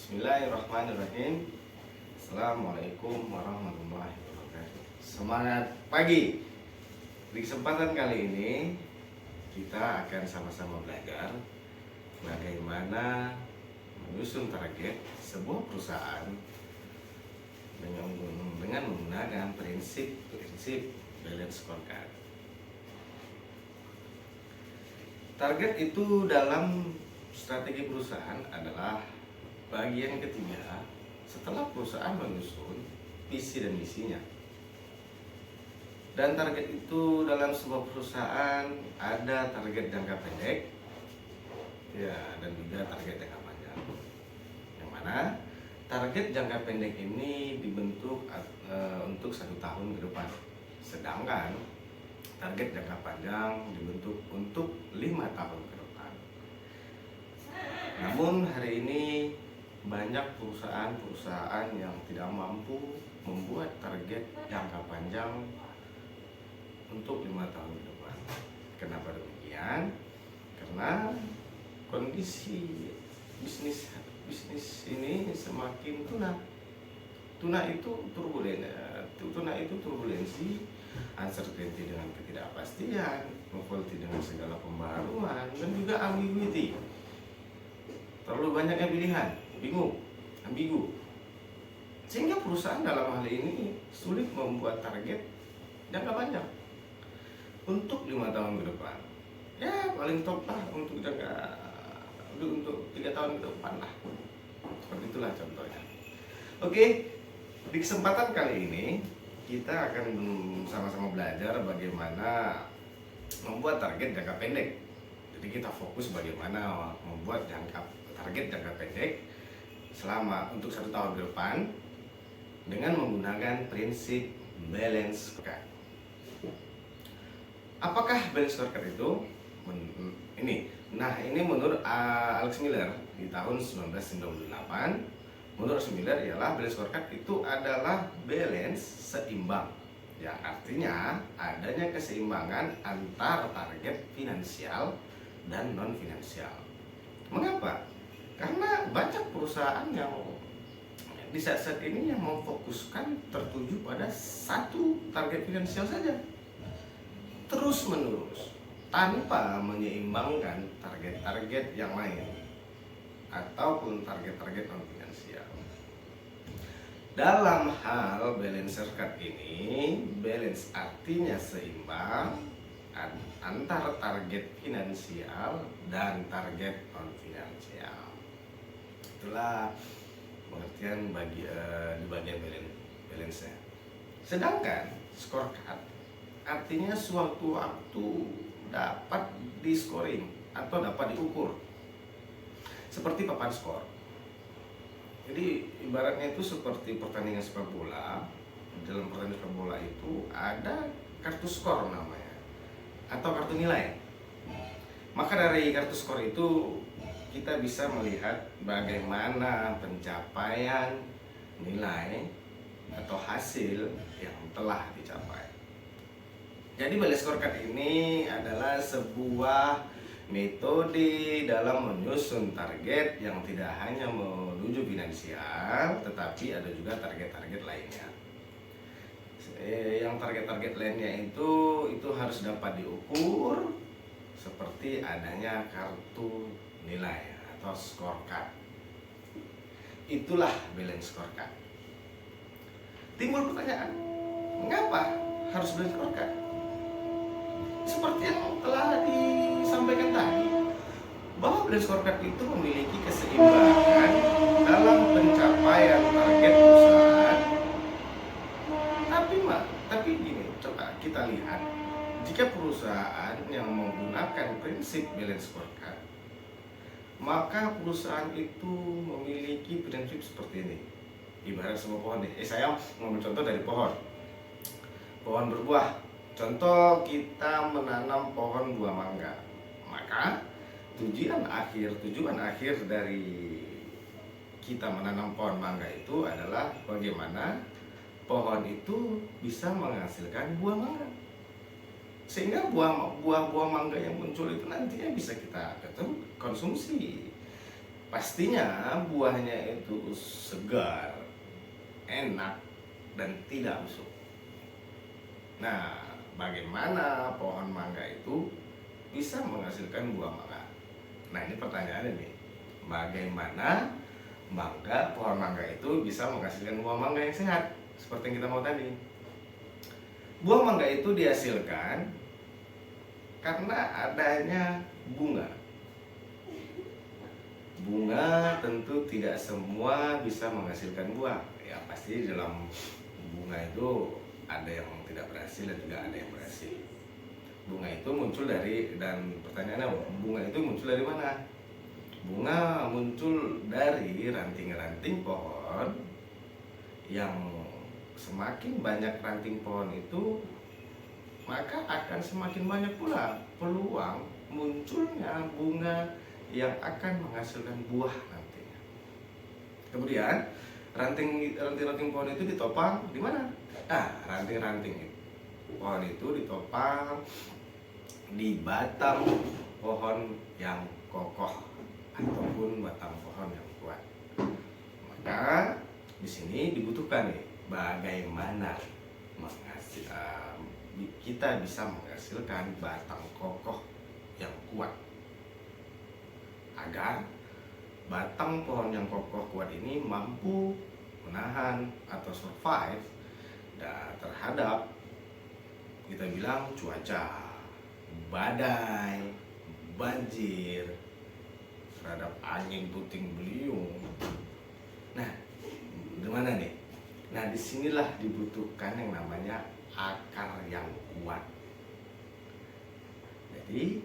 Bismillahirrahmanirrahim. Assalamualaikum warahmatullahi wabarakatuh. Semangat pagi. Di kesempatan kali ini kita akan sama-sama belajar bagaimana menyusun target sebuah perusahaan dengan menggunakan prinsip balance scorecard. Target itu dalam strategi perusahaan adalah bagian ketiga setelah perusahaan menyusun visi dan misinya. Dan target itu dalam sebuah perusahaan ada target jangka pendek, ya, dan juga target jangka panjang. Yang mana target jangka pendek ini dibentuk untuk 1 tahun ke depan, sedangkan target jangka panjang dibentuk untuk 5 tahun ke depan. Namun hari ini banyak perusahaan-perusahaan yang tidak mampu membuat target jangka panjang untuk 5 tahun ke depan. Kenapa demikian? Karena kondisi bisnis ini semakin tuna itu turbulensi, uncertainty dengan ketidakpastian, novelty dengan segala pembaruan, dan juga ambiguity. Terlalu banyaknya pilihan, ambigu. Sehingga perusahaan dalam hal ini sulit membuat target jangka panjang untuk 5 tahun ke depan. Ya, paling top lah untuk 3 tahun ke depan lah. Seperti itulah contohnya. Oke, di kesempatan kali ini kita akan sama-sama belajar bagaimana membuat target jangka pendek. Jadi kita fokus bagaimana membuat target jangka pendek selama untuk 1 tahun ke depan dengan menggunakan prinsip balance scorecard. Apakah balance scorecard itu? Ini menurut Alex Miller di tahun 1998. Menurut Miller ialah balance scorecard itu adalah balance seimbang, yang artinya adanya keseimbangan antar target finansial dan non finansial. Mengapa? Karena banyak perusahaan yang di saat ini yang memfokuskan tertuju pada satu target finansial saja, terus menerus, tanpa menyeimbangkan target-target yang lain ataupun target-target non finansial. Dalam hal balance scorecard ini, balance artinya seimbang antara target finansial dan target non finansial. Itulah pengertian di bagian balance-nya. Sedangkan scorecard artinya suatu waktu dapat di scoring atau dapat diukur, seperti papan skor. Jadi ibaratnya itu seperti pertandingan sepak bola. Dalam pertandingan sepak bola itu ada kartu skor namanya, atau kartu nilai. Maka dari kartu skor itu kita bisa melihat bagaimana pencapaian nilai atau hasil yang telah dicapai. Jadi balance scorecard ini adalah sebuah metode dalam menyusun target yang tidak hanya menuju finansial, tetapi ada juga target-target lainnya. Yang target-target lainnya itu harus dapat diukur, seperti adanya kartu nilai atau scorecard. Itulah balance scorecard. Timbul pertanyaan, mengapa harus balance scorecard? Seperti yang telah disampaikan tadi, bahwa balance scorecard itu memiliki keseimbangan dalam pencapaian target perusahaan. Tapi gini, coba kita lihat, jika perusahaan yang menggunakan prinsip balance scorecard, maka perusahaan itu memiliki prinsip seperti ini. Ibarat sebuah pohon nih. Saya mengambil contoh dari pohon berbuah. Contoh, kita menanam pohon buah mangga. Maka tujuan akhir dari kita menanam pohon mangga itu adalah bagaimana pohon itu bisa menghasilkan buah mangga. Sehingga buah mangga yang muncul itu nantinya bisa kita konsumsi. pastinya buahnya itu segar, enak, dan tidak busuk. Nah, bagaimana pohon mangga itu bisa menghasilkan buah mangga? Nah, ini pertanyaannya nih. Bagaimana pohon mangga itu bisa menghasilkan buah mangga yang sehat seperti yang kita mau tadi? Buah mangga itu dihasilkan karena adanya bunga. Bunga tentu tidak semua bisa menghasilkan buah. Ya pasti dalam bunga itu ada yang tidak berhasil dan juga ada yang berhasil. Bunga itu muncul dari, dan pertanyaannya, bunga itu muncul dari mana? Bunga muncul dari ranting-ranting pohon, yang semakin banyak ranting pohon itu, maka akan semakin banyak pula peluang munculnya bunga yang akan menghasilkan buah nantinya. Kemudian ranting-ranting pohon itu ditopang di mana? Ranting-ranting pohon itu ditopang di batang pohon yang kokoh ataupun batang pohon yang kuat. Maka di sini dibutuhkan nih, bagaimana kita bisa menghasilkan batang kokoh yang kuat, agar batang pohon yang kokoh kuat ini mampu menahan atau survive terhadap, kita bilang, cuaca, badai, banjir, terhadap angin puting beliung. Nah, gimana nih? Nah, disinilah dibutuhkan yang namanya akar yang kuat. Jadi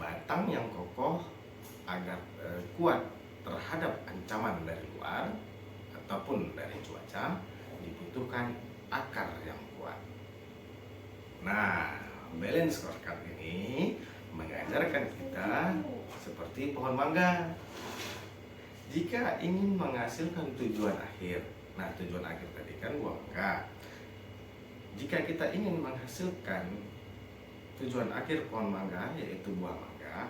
batang yang kokoh agar kuat terhadap ancaman dari luar ataupun dari cuaca, dibutuhkan akar yang kuat. Nah, balance scorecard ini mengajarkan kita seperti pohon mangga. Jika ingin menghasilkan tujuan akhir, nah tujuan akhir tadi kan buah mangga. Jika kita ingin menghasilkan tujuan akhir pohon mangga, yaitu buah mangga,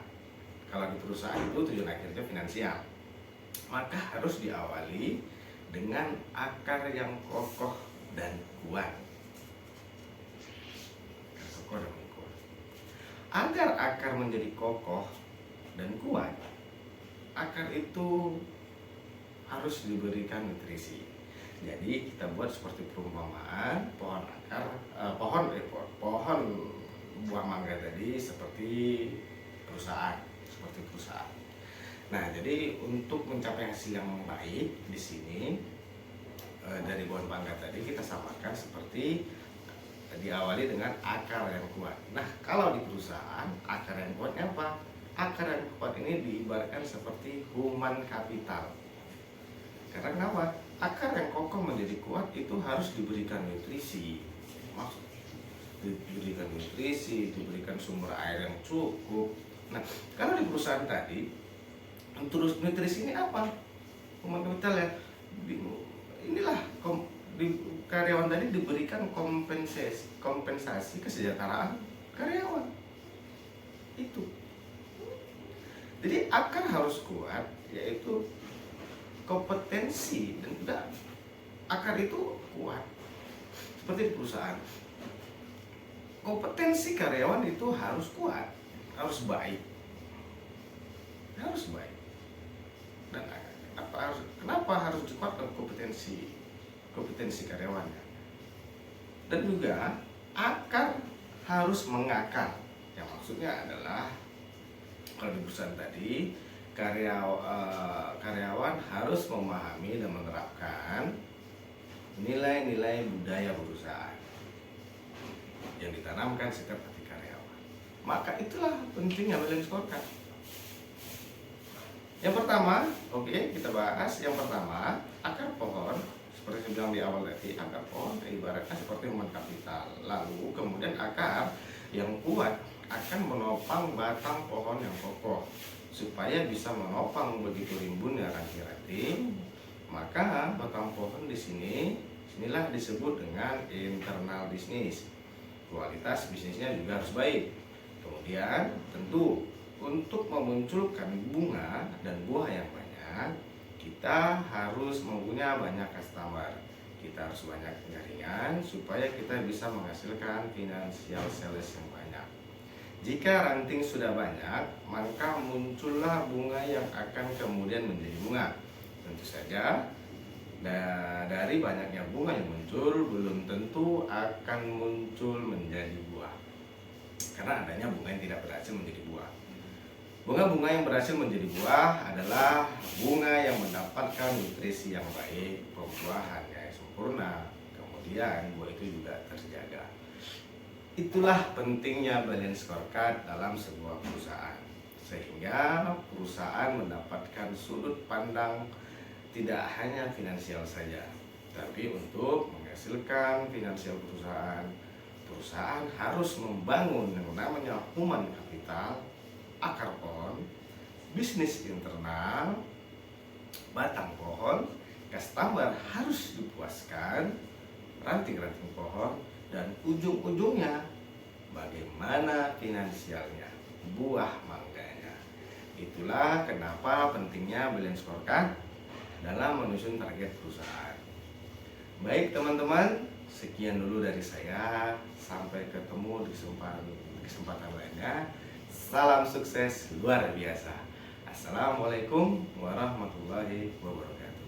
kalau di perusahaan itu tujuan akhirnya finansial, maka harus diawali dengan akar yang kokoh dan kuat. Agar akar menjadi kokoh dan kuat, akar itu harus diberikan nutrisi. Jadi kita buat seperti perumpamaan pohon buah mangga tadi seperti perusahaan. Nah, jadi untuk mencapai hasil yang baik di sini dari buah mangga tadi kita samakan seperti diawali dengan akar yang kuat. Nah, kalau di perusahaan akar yang kuatnya apa? Akar yang kuat ini diibaratkan seperti human capital. Karena kenapa? Akar yang kokoh menjadi kuat itu harus diberikan nutrisi. Diberikan nutrisi, diberikan sumber air yang cukup. Nah, kalau di perusahaan tadi, terus nutrisi ini apa? Human capital ya. Inilah karyawan tadi diberikan kompensasi kesejahteraan karyawan. Itu. Jadi akar harus kuat, yaitu kompetensi, dan juga akar itu kuat. Seperti di perusahaan, kompetensi karyawan itu harus kuat, harus baik. Dan kenapa harus dikuatkan kompetensi karyawannya? Dan juga akar harus mengakar. Yang maksudnya adalah, kalau di perusahaan tadi, karyawan harus memahami dan menerapkan nilai-nilai budaya perusahaan yang ditanamkan setiap hati karyawan. Maka itulah pentingnya balance scorecard. Yang pertama, kita bahas. Yang pertama, akar pohon. Seperti saya bilang di awal tadi, akar pohon ibaratnya seperti human capital. Lalu kemudian akar yang kuat akan menopang batang pohon yang kokoh supaya bisa menopang begitu rimbunnya ranting-ranting. Maka batang pohon sinilah disebut dengan internal bisnis. Kualitas bisnisnya juga harus baik. Kemudian tentu untuk memunculkan bunga dan buah yang banyak, Artinya kita harus mempunyai banyak customer, kita harus banyak jaringan supaya kita bisa menghasilkan financial sales yang banyak. Jika ranting sudah banyak, maka muncullah bunga yang akan kemudian menjadi bunga. Tentu saja dari banyaknya bunga yang muncul belum tentu akan muncul menjadi buah, karena adanya bunga yang tidak berhasil menjadi buah. Bunga-bunga yang berhasil menjadi buah adalah bunga yang mendapatkan nutrisi yang baik, pembuahannya sempurna, kemudian buah itu juga terjaga. Itulah pentingnya balance scorecard dalam sebuah perusahaan, sehingga perusahaan mendapatkan sudut pandang tidak hanya finansial saja, tapi untuk menghasilkan finansial perusahaan, perusahaan harus membangun yang namanya human capital, akar pohon, bisnis internal, batang pohon, customer harus dipuaskan, ranting-ranting pohon, dan ujung-ujungnya bagaimana finansialnya, buah mangganya. Itulah kenapa pentingnya balance scorecard dalam menyusun target perusahaan. Baik teman-teman, sekian dulu dari saya. Sampai ketemu di kesempatan lainnya. Salam sukses luar biasa. Assalamualaikum warahmatullahi wabarakatuh.